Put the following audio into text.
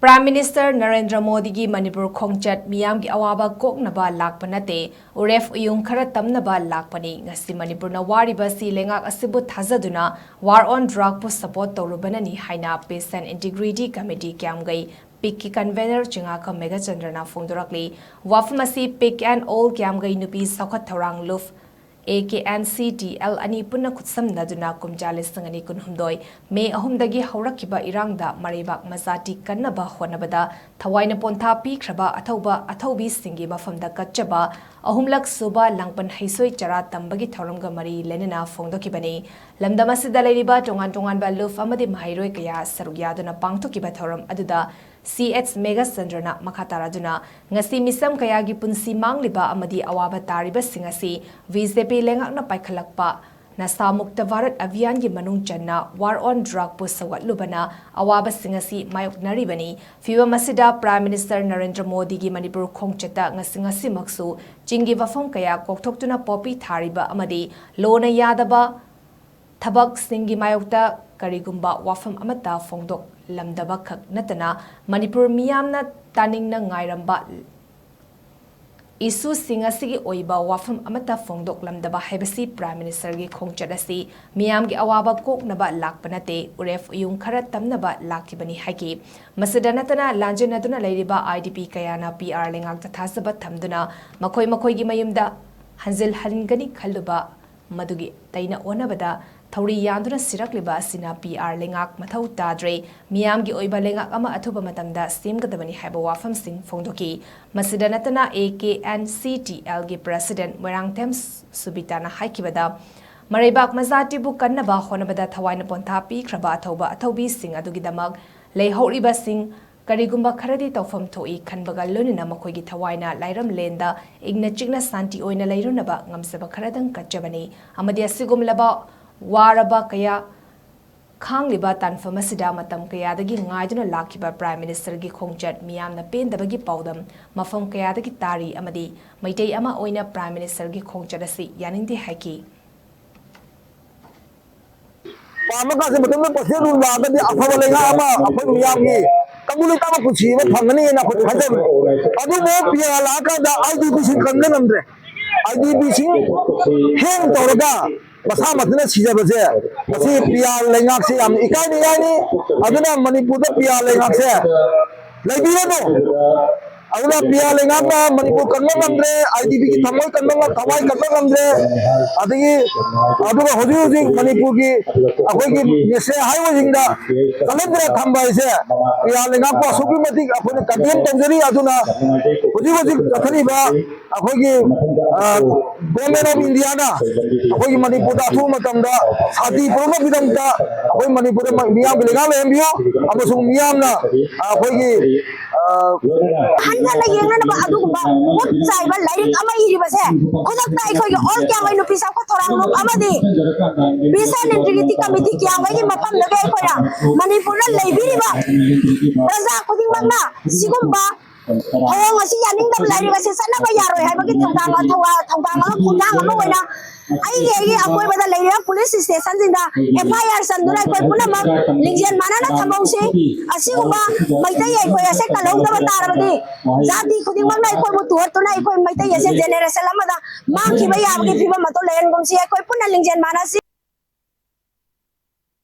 Prime Minister Narendra Modi ki Manipur Khongchat Miyamgi Awaba Koknaba Lakpa Natte Uyok-Uyung Khara Tamnaba Lakkhibani ngasi Manipur na WARIBA si LEINGAK ASHIBU THAJADUNA war on drug pu support TOURUBANANI HAINA Peace and Integrity Committee KYAMGEI PEAGE CONVENOR CHINGAKHAM MEGHACHANDRA PHONGDORAKLI wafmasi PEAGE and all KYAMGEI nupi Saukhat Thorang Luf AKNCTL ani punna kutsam naduna kumjali sangani kunhumdoi me ahumdagi haurakiba irangda maribak mazati kannaba honabada thawaina pontha pi khraba athaubi singi mafamda katchaba ahumlak suba langpan haisoi chara tambagi thoramga mari lenina phongdokibani lamdamasida leiriba tongan ba luf amadi mahairoi kaya sarugyaduna pangthokiba thoram aduda CH MEGHACHANDRA Makataraduna ngasi misam kayagi punsi mangliba amadi awaba tariba singasi VJP lengak na paikhalakpa na samukta Bharat Abhiyan gi manung channa war on drug pu sawatlubana awaba singasi mayok naribani fiwa masida Prime Minister Narendra Modi gi Manipur Khongchata ngasi maksu chingi wafam kaya kokthokuna popi thariba amadi lona yadaba thabak singi mayokta karigumba wafam amata phongdok lamdaba khak natana Manipur miyamna taningna ngairamba isu singasigi oiba wafam amata phongdok lamdaba hebasi Prime Minister gi Khongchat asi Miyamgi Awaba Koknaba Lakpa Natte Uyok-Uyung Khara Tamnaba Lakkhibani haki masada natana lanjenaduna leiriba IDP kayana PR lengak thasaba thamduna makoi gi mayumda hanjil hangani khalluba madugi taina onabada Thauri yanduna sirakliba asina PR lengak mathau tadre Miyamgi oiba lengak ama athuba matamda semgadabani haiba wafam sing phongdoki masida natana AKNCTL gi President Moirangthem Subitana haikibada Maribak mazati bu kannaba honabada thawaina pontha pi khraba athaubi sing adugidamak leihoriba sing karigumba kharadi tawfam thoi khanbaga lonina makoigi thawaina lairam lenda igna chigna santi oina leirunaba ngamsaba kharadang kachabani amadi asigumlaba waraba kaya khangliba tanfamasida matam kayadagi ngaiduna lakhiba Prime Minister gi Khongchat miyamna pendabagi paudam mafam kayadagi tari amadi maitei ama oina Prime Minister gi Khongchat asi yaningdi haki पामका से मतलब पसे rule लादा दे अफवा लेगा ama अपन मियामगी कमुले का कुछ ही फंगनी है ना कुछ खजर अदु वो पिया लाका दा IDPC कंगन नमरे IDPC हें तोरगा मसा मतने सीजा बसे मसी पिया लेंगाक से हम इकाई नहीं आनी अदुना मणिपुर दा पिया लेंगाक से लेबिया तो अगला पिया लेंगाक ना मणिपुर कंगन नमरे IDP की थमोई कंगन थवाई कंगन नमरे अदगी अदुगा होजी मणिपुर की अखोई की नेसे हाईवे जिंदा कलेंद्र थंबा इसे पिया लेंगाक को सुकी मती अखोई कंटेन तंजरी अदुना होजी कथरीबा अखोई की गवर्नमेंट ऑफ इंडिया ना अखोई की मणिपुर दा थु मतमदा साथी प्रोग्राम बिदंता अखोई मणिपुर मियाम के लेगा लेंबियो अमसुंग मियाम ना अखोई की hanjana yengrana ba aduba utsai ba lairik ama iriba se khudakta ikho ge all kya mai nu pisa ko thorang lok amadi Peace and Integrity Committee KYAMGEI gi mapam da ge khoya Manipur na leibiriba praja khuding mangna sigumba hong asi yaning dam lairik ase sana ba yaroi hai ba gi thongdang ma khudang ama oina ai ge akoi ba da leira police station jinda FIR sandura koi puna ma lingjian mana na thamong se asigumba maitai ai koi ase kalong da tarabadi jati khuding mangna koi bu tur to na koi maitai ase generation lamada ma ki ba yam gi phiba ma to len gum si koi puna lingjian mana si